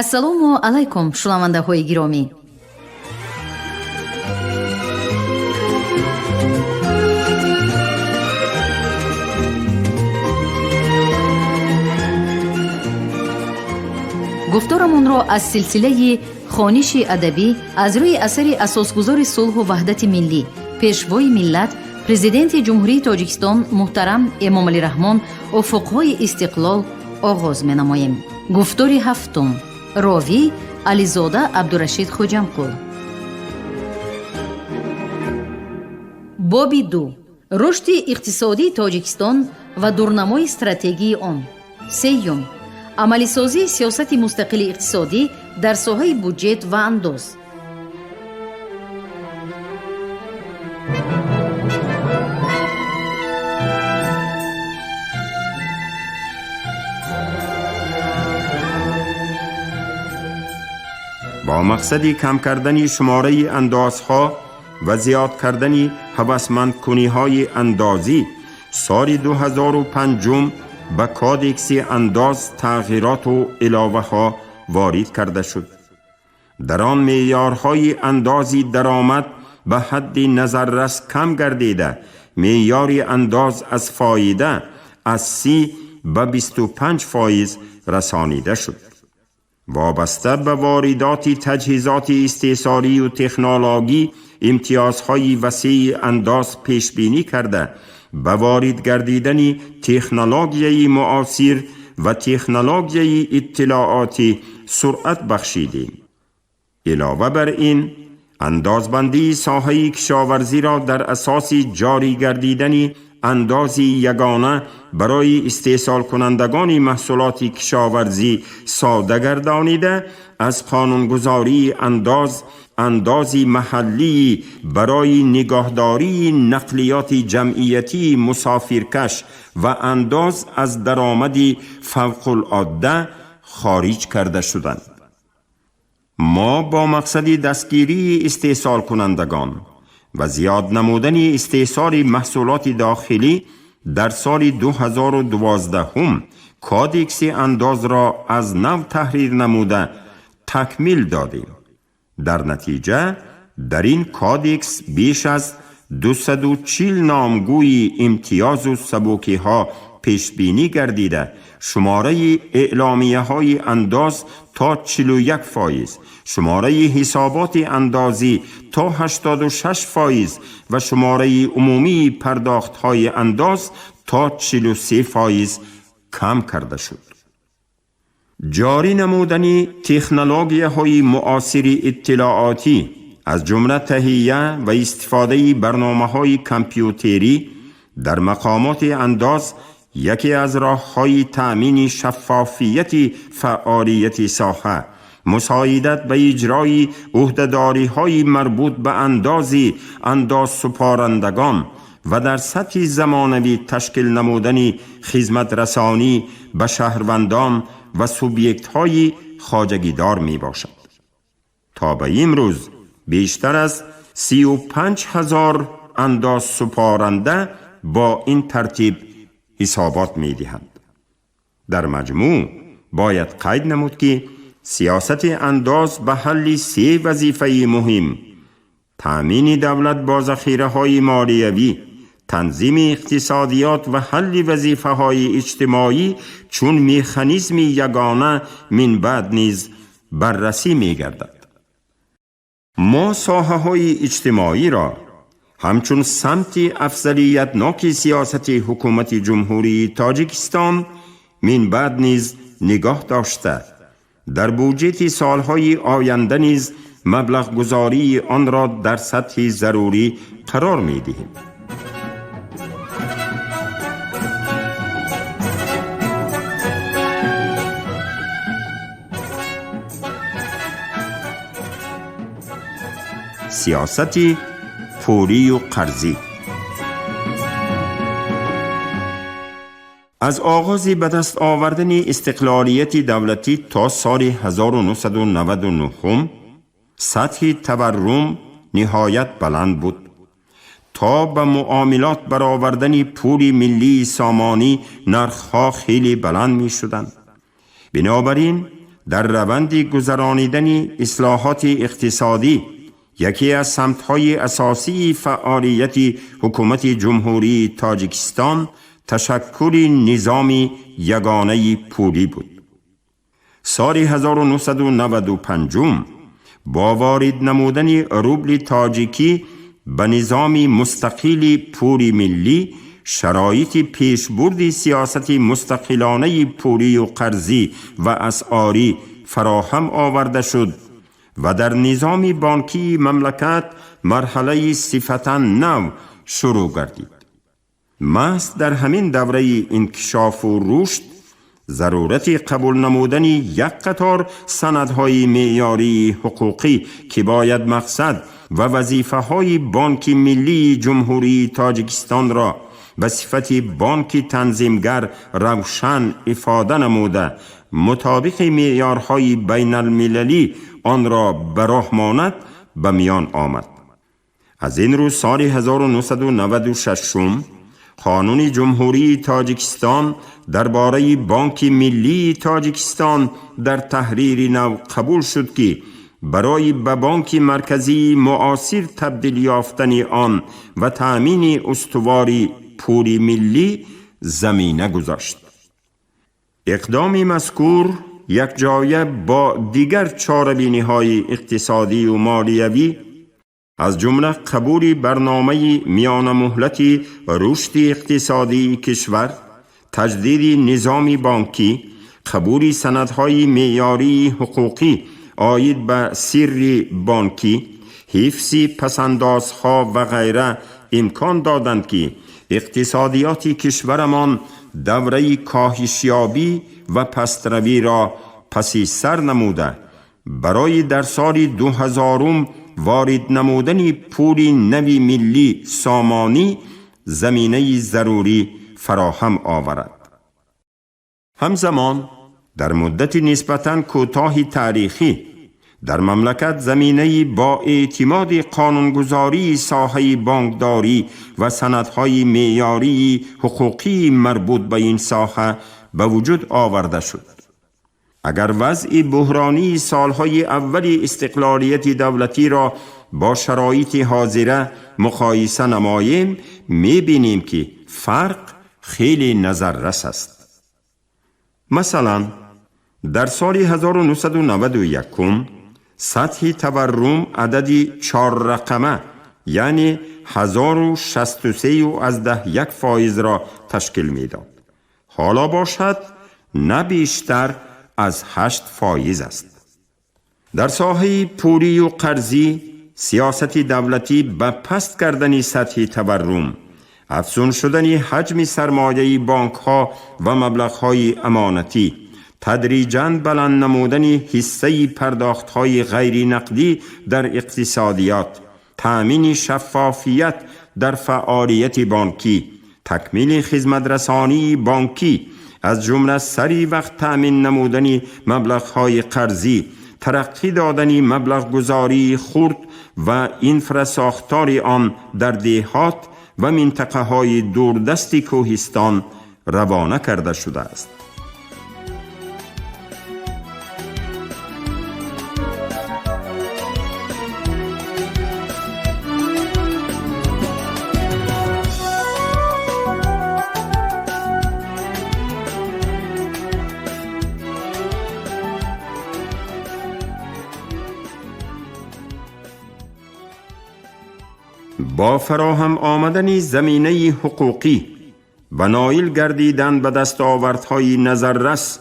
ассалому алайкум шунавандаҳои гиромӣ. гуфторамонро аз силсилаи хониши адабӣ аз рӯи асари асосгузори сулҳу ваҳдати миллӣ, пешвои миллат, президенти ҷумҳурии тоҷикистон муҳтарам эмомалӣ раҳмон уфуқҳои истиқлол оғоз менамоем. гуфтори ҳафтум. ровӣ ализода абдурашид хуҷамқул. боби 2. рушди иқтисодии тоҷикистон ва дурнамои стратегии он. сеюм. амалисозии сиёсати мустақили иқтисодӣ дар соҳаи буҷет ва андоз. با مقصد کم کردن شماره اندازها و زیاد کردن هوسمندکنی های اندازی سال 2005 به کادکس انداز تغییرات و علاوه ها وارد کرده شد. در آن معیارهای اندازی درآمد به حد نظررس کم گردیده، معیار انداز از فایده از 30 به 25% رسانیده شد. وابسته به واردات تجهیزات استحصالی و تکنولوژی امتیازهای وسیع انداز پیش بینی کرده، به وارد گردیدن تکنولوژی معاصر و تکنولوژی اطلاعاتی سرعت بخشیدیم. علاوه بر این، اندازبندی ساحه کشاورزی را در اساس جاری گردیدن اندازی یگانه برای استحصال کنندگان محصولات کشاورزی ساده گردانیده، از قانونگذاری اندازی محلی برای نگهداری نقلیات جمعیتی مسافرکش و انداز از درآمد فوق العاده خارج کرده شدند. ما با مقصد دستگیری استحصال کنندگان و زیاد نمودن استحصال محصولات داخلی در سال 2012 کادکس انداز را از نو تحریر نموده تکمیل دادیم. در نتیجه در این کادکس بیش از 240 نامگوی امتیاز و سبوکی ها پیش بینی گردیده، شماره اعلامیه های انداز تا 41%، شماره حسابات اندازی تا 86% و شماره عمومی پرداخت های انداز تا 43% کم کرده شد. جاری نمودن تکنولوژی های معاصر اطلاعاتی از جمله تهیه و استفاده برنامه های کامپیوتری در مقامات انداز یکی از راه‌های تأمین شفافیت فعالیت ساحه، مساعدت به اجرای عهده‌داری‌های مربوط به انداز سپارندگان و در سطح زمانوی تشکیل نمودن خدمت رسانی به شهروندان و سوبیکت‌های خواجگیدار می باشد. تا به امروز بیشتر از 35,000 انداز سپارنده با این ترتیب حسابات می دهند. در مجموع باید قید نمود که سیاست انداز به حل 3 وظیفه مهم: تأمین دولت با ذخیره های مالیوی، تنظیم اقتصادیات و حل وظیفه های اجتماعی چون مکانیزم یگانه من بعد نیز بررسی می گردد. ما ساحه های اجتماعی را همچون سمت افضلیتناک سیاست حکومت جمهوری تاجیکستان من بعد نیز نگاه داشته، در بودجه سالهای آینده نیز مبلغ گذاری آن را در سطح ضروری قرار می دهیم. سیاست پولی و قرضی. از آغاز به دست آوردن استقلالیت دولتی تا سال 1999 سطح تورم نهایت بلند بود. تا به معاملات برآوردن پول ملی سامانی نرخ‌ها خیلی بلند می شدند. بنابراین در روند گذرانیدن اصلاحات اقتصادی یکی از سمت‌های اساسی فعالیت حکومت جمهوری تاجیکستان تشکل نظام یگانه پولی بود. سال 1995 با وارد نمودن روبل تاجیکی به نظام مستقل پولی ملی شرایط پیشبرد سیاست مستقلانه پولی و قرضی و اسعاری فراهم آورده شد و در نظام بانکی مملکت مرحله صفتا نو شروع گردید. محض در همین دوره انکشاف و رشد ضرورت قبول نمودن یک قطار سندهای معیاری حقوقی که باید مقصد و وظیفه های بانک ملی جمهوری تاجیکستان را به صفت بانک تنظیمگر روشن افاده نموده مطابق معیارهای بین المللی آن را به راه ماند به میان آمد. از این رو سال 1996 قانون جمهوری تاجیکستان درباره بانک ملی تاجیکستان در تحریر نو قبول شد که برای به بانک مرکزی معاصر تبدیل یافتن آن و تأمین استواری پولی ملی زمینه گذاشت. اقدام مذکور یک جایه با دیگر چاره‌بینی‌های اقتصادی و مالیوی از جمله قبول برنامه میان مهلت رشد اقتصادی کشور، تجدید نظام بانکی، قبول سندهای معیاری حقوقی آید به سر بانکی، حفظ پسندازها و غیره امکان دادند که اقتصادیات کشورمان دوره کاهشیابی و پستروی را پسی سر نموده برای در سال 2000 وارد نمودن پول نوی ملی سامانی زمینه ضروری فراهم آورد. همزمان در مدت نسبتاً کوتاه تاریخی در مملکت زمینه با اعتماد قانونگذاری ساحه بانکداری و سندهای معیاری حقوقی مربوط به این ساحه به وجود آورده شد. اگر وضع بحرانی سالهای اول استقلالیت دولتی را با شرایط حاضره مقایسه نماییم، می‌بینیم که فرق خیلی نظررس است. مثلا در سال 1991 سطح تورم عددی 4 رقمه یعنی 1063.1% را تشکیل می‌داد. حالا باشد نه بیشتر از 8% است. در ساحه پولی و قرضی سیاست دولتی به پست کردن سطح تورم، افزون شدن حجم سرمایه بانک ها و مبلغ های امانتی، تدریجاً بلند نمودن حصه پرداخت های غیر نقدی در اقتصادیات، تأمین شفافیت در فعالیت بانکی، تکمیل خدمت رسانی بانکی از جمله سری وقت تأمین نمودن مبلغ های قرضی، ترقی دادن مبلغ گذاری خرد و انفراساختار آن در دهات و منطقه های دوردست کوهستان روانه کرده شده است. با فراهم آمدن زمینه حقوقی و نائل گردیدن به دستاوردهای نظررس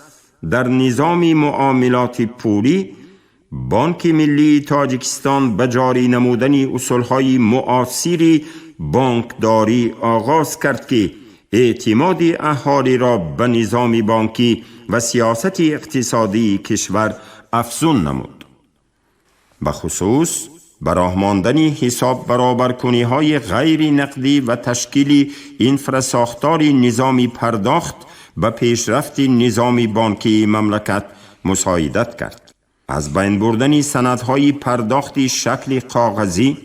در نظام معاملات پولی، بانک ملی تاجیکستان به جاری نمودن اصولهای معاصر بانکداری آغاز کرد که اعتماد اهالی را به نظام بانکی و سیاست اقتصادی کشور افزون نمود. به خصوص براه ماندن حساب برابرکنی های غیر نقدی و تشکیل انفراساختار نظامی پرداخت به پیشرفت نظام بانکی مملکت مساعدت کرد. از بین بردن سندهای پرداخت شکل کاغذی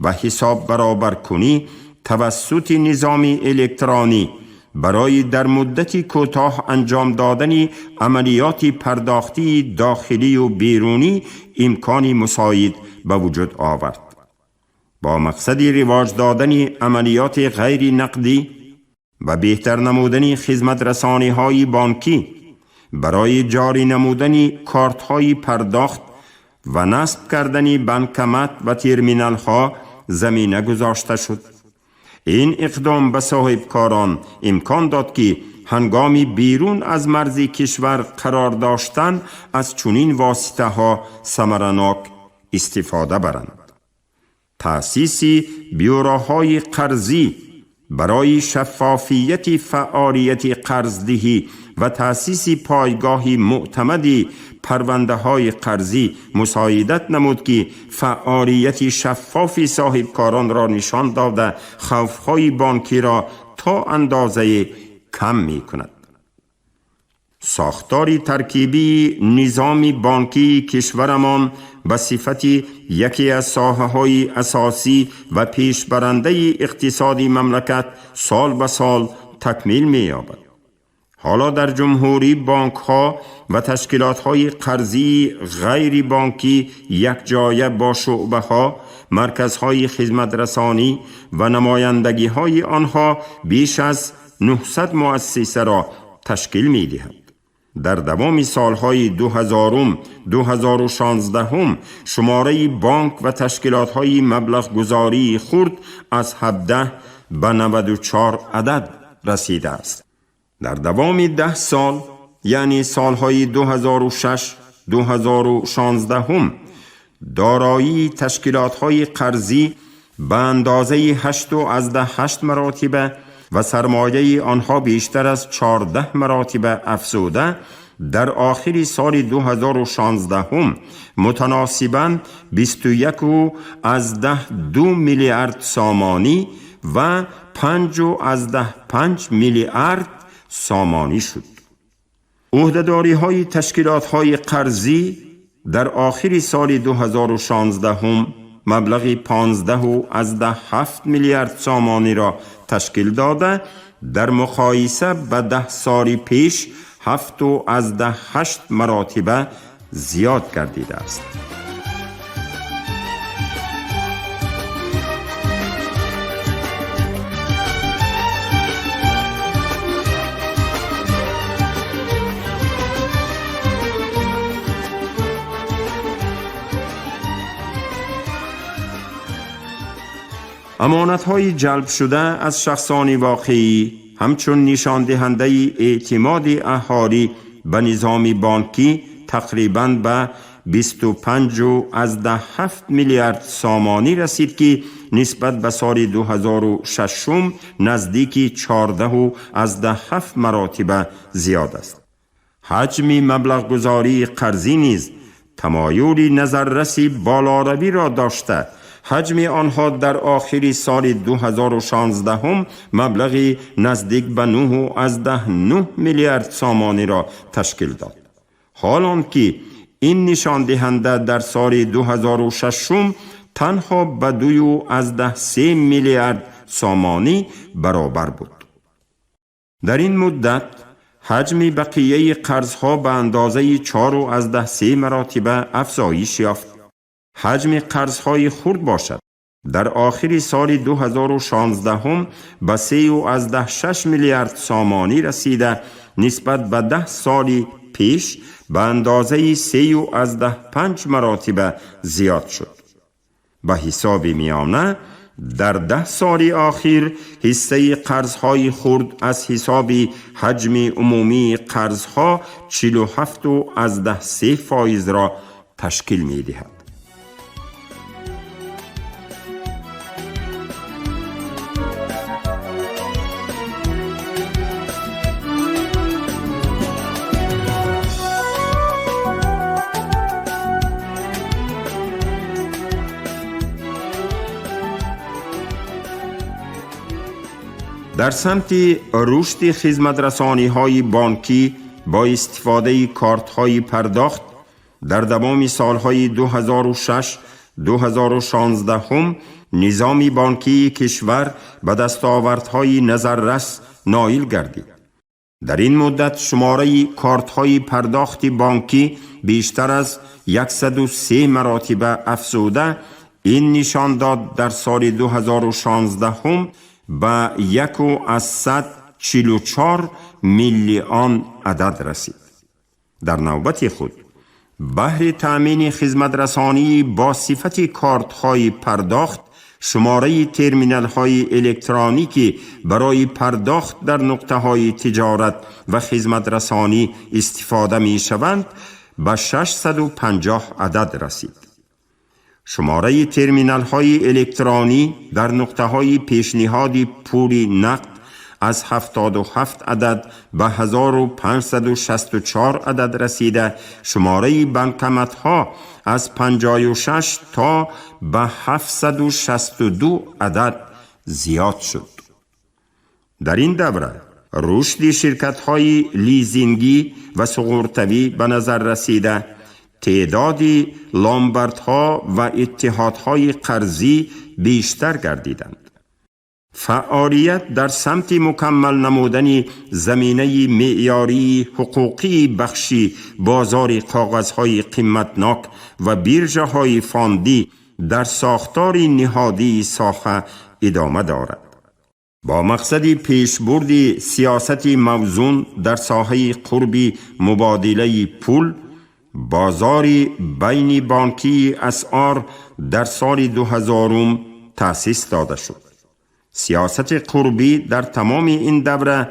و حساب برابرکنی توسط نظام الکترونی برای در مدتی کوتاه انجام دادن عملیات پرداختی داخلی و بیرونی امکانی مساعد به وجود آورد. با مقصد رواج دادن عملیات غیر نقدی و بهتر نمودن خدمت رسانی های بانکی برای جاری نمودن کارت های پرداخت و نصب کردن بانکمت و ترمینال ها زمینه گذاشته شد. این اقدام به صاحبکاران امکان داد که هنگامی بیرون از مرز کشور قرار داشتن از چنین واسطه ها ثمرناک استفاده برند. تأسیس بیوراهای قرضی برای شفافیت فعالیت قرضدهی و تأسیس پایگاه معتمدی پرونده های قرضی مساعدت نمود که فعالیت شفاف صاحبکاران را نشان داده خوفهای بانکی را تا اندازه کم می کند. ساختار ترکیبی نظام بانکی کشورمان به صفت یکی از ساحه‌های اساسی و پیشبرنده اقتصادی مملکت سال به سال تکمیل می‌یابد. حالا در جمهوری بانک‌ها و تشکیلات‌های قرضی غیر بانکی یک جایه با شعبه‌ها، مرکزهای خدمت رسانی و نمایندگی‌های آنها بیش از 900 مؤسسه را تشکیل می‌دهد. در دوام سالهای 2016 شماره بانک و تشکیلات‌های مبلغ گذاری خرد از 17 به 94 عدد رسیده است. در دوام 10 سال یعنی سالهای 2006-2016 دارایی تشکیلات‌های قرضی به اندازه 8.8 مراتبه و سرمایه آنها بیشتر از 14 مراتب افزوده در آخر سال 2016 متناسباً 21.2 میلیارد سامانی و 5.5 میلیارد سامانی شد. عهده‌داری های تشکیلات های قرضی در آخر سال 2016 مبلغ 15.7 میلیارد سامانی را تشکیل داده در مقایسه به 10 سال پیش 7.8 مراتب زیاد گردیده است. امانت‌های جلب شده از شخصان واقعی همچون نشان دهنده اعتماد اهالی به نظام بانکی تقریباً به 25.7 میلیارد سامانی رسید که نسبت به سال 2006 نزدیک 14.7 مراتب زیاد است. حجم مبلغ گذاری قرضی نیز تمایل نظررسی بالاروی را داشته. حجم آنها در آخر سال 2016 مبلغی نزدیک به 9.9 میلیارد سامانی را تشکیل داد. حالان که این نشان دهنده در سال 2006 تنها به 2.3 میلیارد سامانی برابر بود. در این مدت حجم بقیه قرضها به اندازه 4.3 مراتب افزایش یافت. حجم قرضهای خرد باشد در آخر سال 2016 به 3.6 میلیارد سامانی رسیده نسبت به 10 سال پیش به اندازه 3.5 مراتب زیاد شد. به حساب میانه در 10 سال آخر حصه قرضهای خرد از حساب حجم عمومی قرضها 47.3% را تشکیل می دهد. در سمت رشد خدمت رسانی های بانکی با استفاده کارت های پرداخت در دوام سالهای 2006-2016 نظام بانکی کشور به دستاوردهای نظررس نایل گردید. در این مدت شماره کارت‌های پرداخت بانکی بیشتر از 103 مراتب افزوده. این نشان داد در سال 2016 هم به 144 میلیون عدد رسید. در نوبت خود بهر تأمین خدمت رسانی با صفت کارت‌های پرداخت، شماره ترمینال‌های الکترونیکی برای پرداخت در نقطه‌های تجارت و خدمت رسانی استفاده می‌شوند به 650 عدد رسید. شماره ترمینال‌های الکترونی در نقطه‌های پیشنهاد پول نقد از 77 عدد به 1564 عدد رسیده، شماره بانکمت‌ها از 56 تا به 762 عدد زیاد شد. در این دوره رشد شرکت‌های لیزینگی و سقورتوی به نظر رسیده، تعداد لامبردها و اتحادهای قرضی بیشتر گردیدند. فعالیت در سمت مکمل نمودن زمینه معیاری حقوقی بخشی بازار کاغذهای قیمتناک و بیرژه‌های فاندی در ساختار نهادی ساخه ادامه دارد. با مقصد پیشبرد سیاست موزون در ساحه قرب مبادله پول، بازار بین بانکی اسعار در سال 2000 تأسیس داده شد. سیاست قربی در تمام این دوره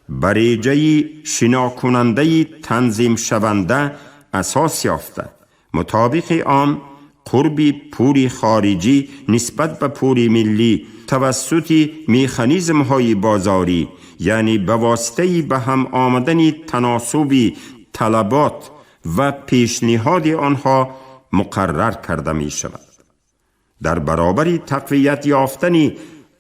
بریجه شناکننده تنظیم شونده اساس یافته. مطابق آن قرب پول خارجی نسبت به پول ملی توسط مکانیزم های بازاری، یعنی به واسطه به هم آمدن تناسب طلبات و پیشنهاد آنها مقرر کرده می شود. در برابر تقویت یافتن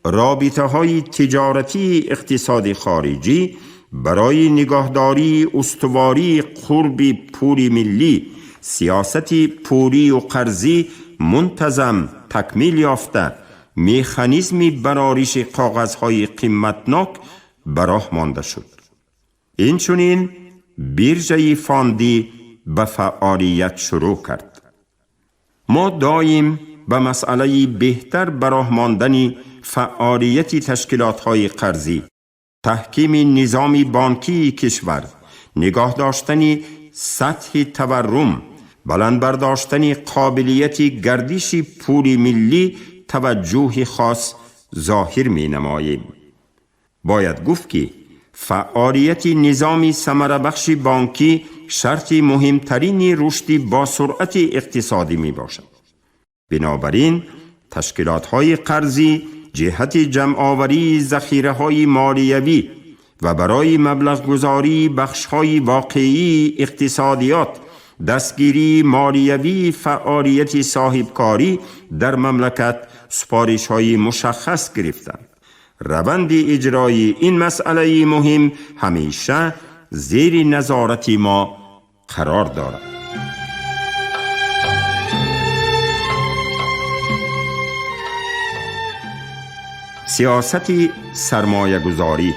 رابطه های تجارتی اقتصاد خارجی، برای نگهداری استواری قرب پول ملی، سیاست پولی و قرضی منتظم تکمیل یافته، مکانیزمی برآورش کاغذهای قیمتناک به راه مانده شد. اینچنین بیرژه فاندی به فعالیت شروع کرد. ما دائم به مسئله بهتر به راه ماندن فعالیت تشکیلات‌های قرضی، تحکیم نظام بانکی کشور، نگاه داشتن سطح تورم، بلند برداشتن قابلیت گردش پول ملی توجه خاص ظاهر می نماییم. باید گفت که فعالیت نظام ثمره بخش بانکی شرط مهمترین رشد با سرعت اقتصادی می باشد. بنابراین تشکیلات‌های قرضی جهت جمع‌آوری ذخیره‌های مالیوی و برای مبلغ گذاری بخش‌های واقعی اقتصادیات، دستگیری مالیوی، فعالیت صاحبکاری در مملکت سپارش‌های مشخص گرفتند. روند اجرای این مسئله مهم همیشه زیر نظارت ما قرار دارد. سیاست سرمایه گذاری.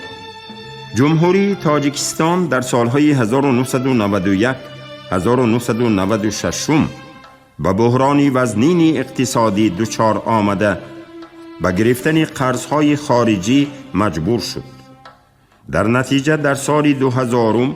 جمهوری تاجیکستان در سالهای 1991 1996 با بحران وزنین اقتصادی دچار آمده به گرفتن قرضهای خارجی مجبور شد. در نتیجه در سال 2000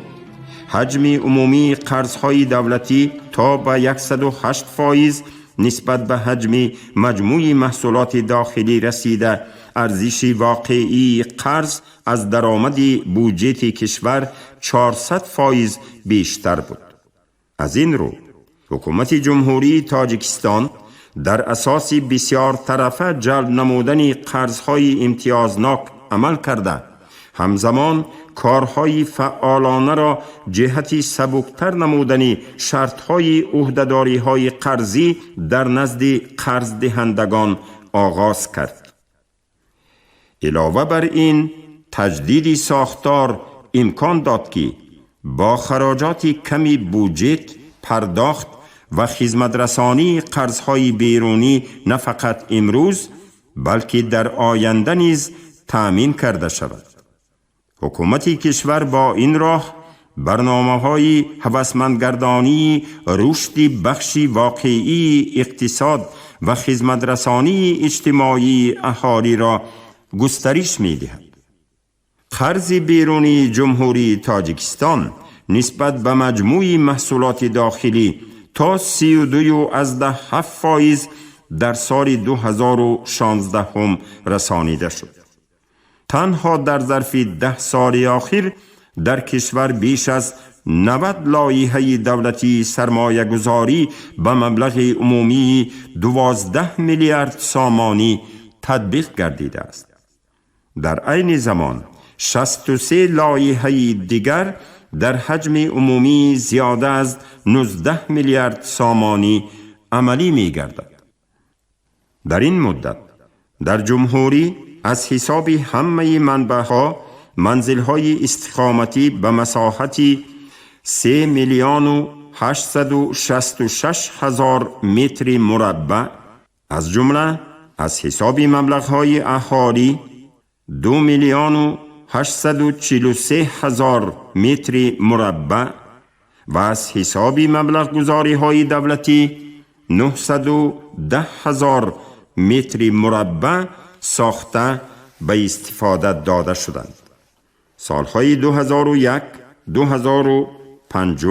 حجم عمومی قرضهای دولتی تا به 108% نسبت به حجم مجموع محصولات داخلی رسیده. ارزش واقعی قرض از درآمد بودجه کشور 400% بیشتر بود. از این رو حکومت جمهوری تاجیکستان در اساس بسیار طرفه جلب نمودن قرضهای امتیازناک عمل کرده، همزمان کارهای فعالانه را جهت سبکتر نمودن شرطهای عهده‌داری‌های قرضی در نزد قرض دهندگان آغاز کرد. علاوه بر این تجدید ساختار امکان داد که با خراجات کمی بودجه پرداخت و خدمت رسانی قرضهای بیرونی نه فقط امروز بلکه در آینده نیز تأمین کرده شود. حکومت کشور با این راه برنامه‌های هوسمندگردانی، رشد بخشی واقعی اقتصاد و خدمت‌رسانی اجتماعی اهالی را گسترش می‌دهد. قرض بیرونی جمهوری تاجیکستان نسبت به مجموع محصولات داخلی تا 32.7% در سال 2016 رسانیده شد. تنها در ظرف 10 سال اخیر در کشور بیش از 90 لایحه دولتی سرمایه گذاری به مبلغ عمومی 12 میلیارد سامانی تطبیق گردیده است. در عین زمان 63 لایحه دیگر در حجم عمومی زیاده از 19 میلیارد سامانی عملی می گردد. در این مدت در جمهوری از حساب همه منبع‌ها منزل‌های استقامتی به مساحتی 3,866,000 متر مربع از جمله از حساب مبلغ‌های اهالی 2,843,000 متر مربع و از حساب مبلغ گذاری‌های دولتی 910,000 متر مربع ساخته به استفاده داده شدند. سالهای 2001 2005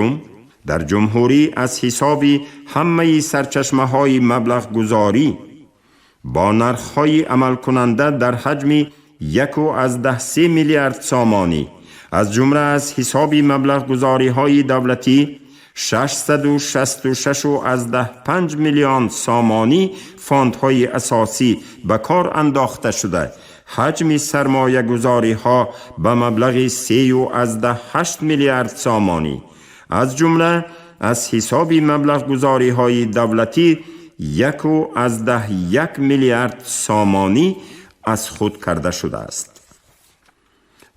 در جمهوری از حساب همه سرچشمه‌های مبلغ گذاری با نرخ‌های عمل کننده در حجم 1.3 میلیارد سامانی از جمله از حساب مبلغ گذاری‌های دولتی 666.5 میلیون سامانی فاندهای اساسی به کار انداخته شده، حجم سرمایه گذاری ها به مبلغ 3.8 میلیارد سامانی از جمله از حساب مبلغ گذاری های دولتی 1.1 میلیارد سامانی از خود کرده شده است.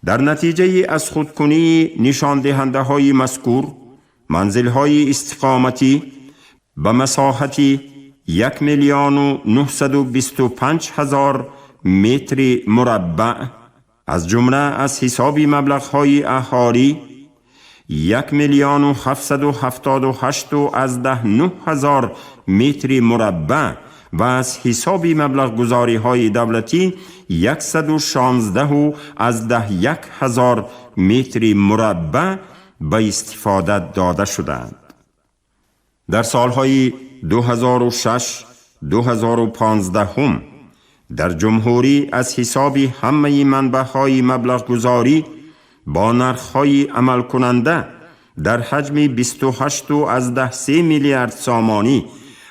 در نتیجه از خودکنی نشان دهنده های مذکور منزل های استقامتی به مساحتی 1,925,000 متر مربع از جمله از حساب مبلغ های اهالی 1,778,900 متر مربع و از حساب مبلغ گذاری های دولتی 116,000 متر مربع به استفاده داده شدند. در سالهای 2006 2015 در جمهوری از حساب همه منبع‌های مبلغ گذاری با نرخ‌های عمل کننده در حجم 28.3 میلیارد سامانی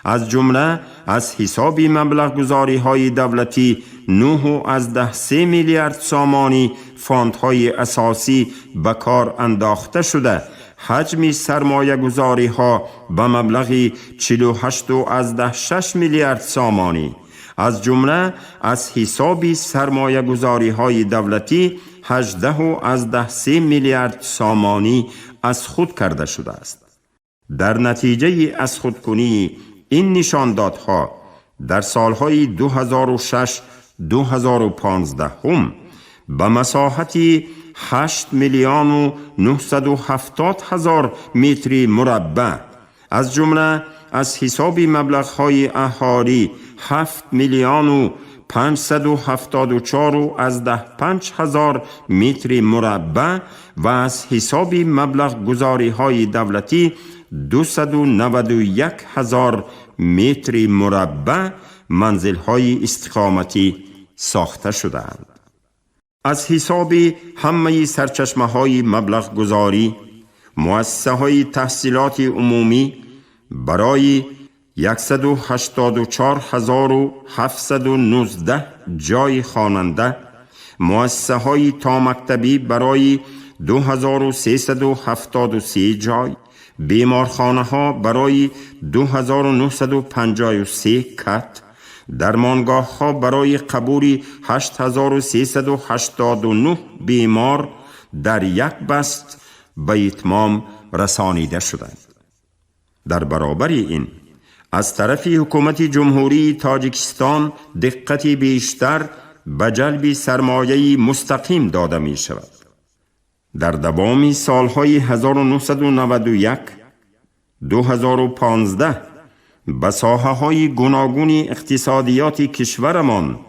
از جمله از حساب مبلغ گذاری‌های دولتی 9.3 میلیارد سامانی فاندهای اساسی به کار انداخته شده، حجم سرمایه گذاری ها به مبلغ 48.6 میلیارد سامانی از جمله از حساب سرمایه گذاری های دولتی 18.3 میلیارد سامانی از خود کرده شده است. در نتیجه از خودکنی این نشاندادها در سالهای 2006 2015 به مساحتی 8,970,000 متر مربع از جمله از حساب مبلغ‌های اهالی 7,574,500 متر مربع و از حساب مبلغ گذاری‌های دولتی 291,000 متر مربع منزل‌های استقامتی ساخته شدند. از حساب همه سرچشمه‌های مبلغ گذاری مؤسسه‌های تحصیلات عمومی برای 184,719 جای خواننده، مؤسسه‌های تا مکتبی برای 2,373 جای، بیمارخانه‌ها برای 2,953 کت، درمانگاه‌ها برای قبول 8,389 بیمار در یک بست به اتمام رسانیده شدند. در برابر این از طرف حکومت جمهوری تاجیکستان دقت بیشتر به جلب سرمایه مستقیم داده می شود. در دوام سالهای 1991 2015 به ساحه‌های گوناگون اقتصادیات کشورمان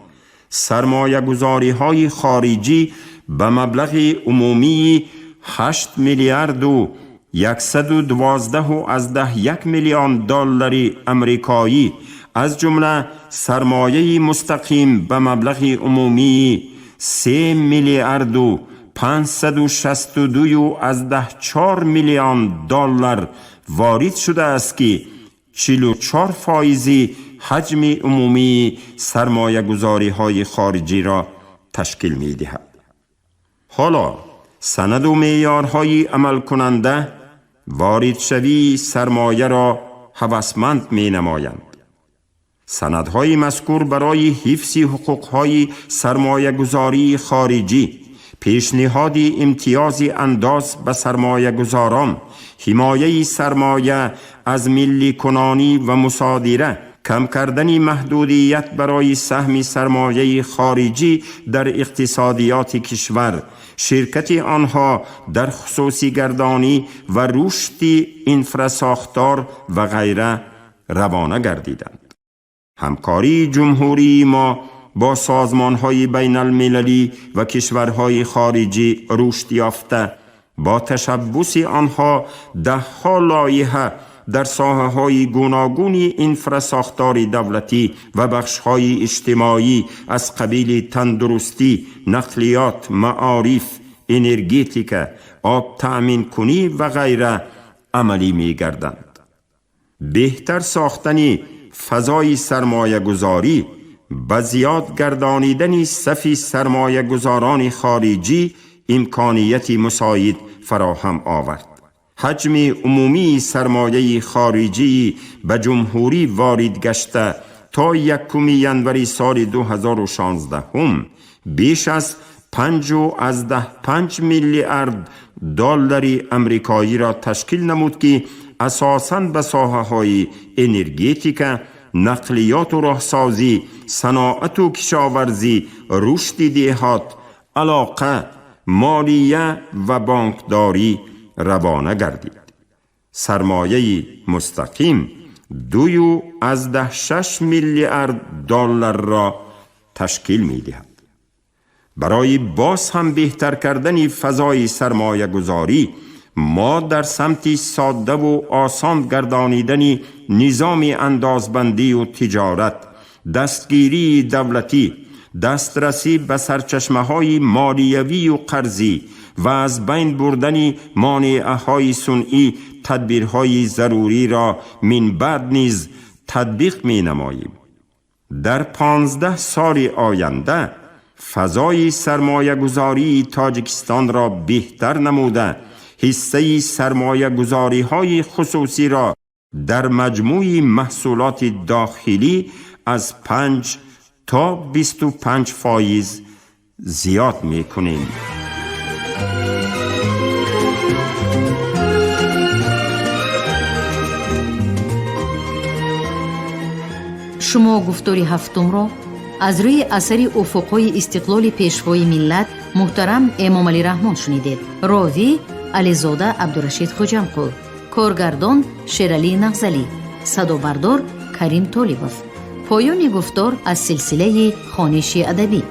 سرمایه گذاری‌های خارجی به مبلغ عمومی 8 میلیارد و 112.1 میلیون دلار امریکایی از جمله سرمایه مستقیم به مبلغ عمومی 3 میلیارد و 562.4 میلیون دلار وارد شده است که 44% حجم عمومی سرمایه گذاری های خارجی را تشکیل می دهد. حالا سند و معیارهای عمل کننده وارد شوی سرمایه را هوسمند می نمایند. سندهای مذکور برای حفظ حقوقهای سرمایه گذاری خارجی، پیشنهاد امتیاز انداز به سرمایه گذاران، حمایه سرمایه از ملی کنانی و مصادره، کم کردن محدودیت برای سهم سرمایه خارجی در اقتصادیات کشور، شرکت آنها در خصوصی گردانی و رشد انفراساختار و غیره روانه گردیدند. همکاری جمهوری ما با سازمان‌های بین المللی و کشورهای خارجی رشد یافته، با تشبث آنها ده‌ها لایحه در ساحه‌های گوناگون انفراساختار دولتی و بخش‌های اجتماعی از قبیل تندرستی، نقلیات، معارف، انرژیتیک، آب تأمین کنی و غیره عملی می‌گردند. بهتر ساختن فضای سرمایه گذاری به زیاد گردانیدن صف سرمایه گذاران خارجی امکانیت مساعد فراهم آورد. حجم عمومی سرمایه خارجی به جمهوری وارد گشته تا 1 ینوری سال 2016 بیش از 5.5 میلیارد دلار امریکایی را تشکیل نمود که اساساً به ساحه‌های انرژیتیک، نقلیات و راهسازی، صناعت و کشاورزی، رشد دهات، علاقه، مالیه و بانکداری روانه گردید. سرمایه مستقیم 2.6 میلیارد دلار را تشکیل می دهد. برای باز هم بهتر کردن فضای سرمایه گذاری، ما در سمت ساده و آسان گردانیدن نظام اندازبندی و تجارت، دستگیری دولتی، دسترسی به سرچشمه‌های مالیوی و قرضی و از بین بردن مانعه‌های صنعی تدبیرهای ضروری را من بعد نیز تطبیق می نماییم. در 15 سال آینده فضای سرمایه گذاری تاجیکستان را بهتر نموده، حصه سرمایه گذاری های خصوصی را در مجموع محصولات داخلی از 5 تا 25% زیاد می کنیم. شما گفتاری هفتم را از روی اثر افقهای استقلال پیشوای ملت محترم امام علی رحمان شنیدید. راوی علیزاده عبدالرشید خوجمقل، کارگردان شیرعلی نغزلی، صدابردار کریم طالبوف. پایان گفتار از سلسله خوانش ادبی.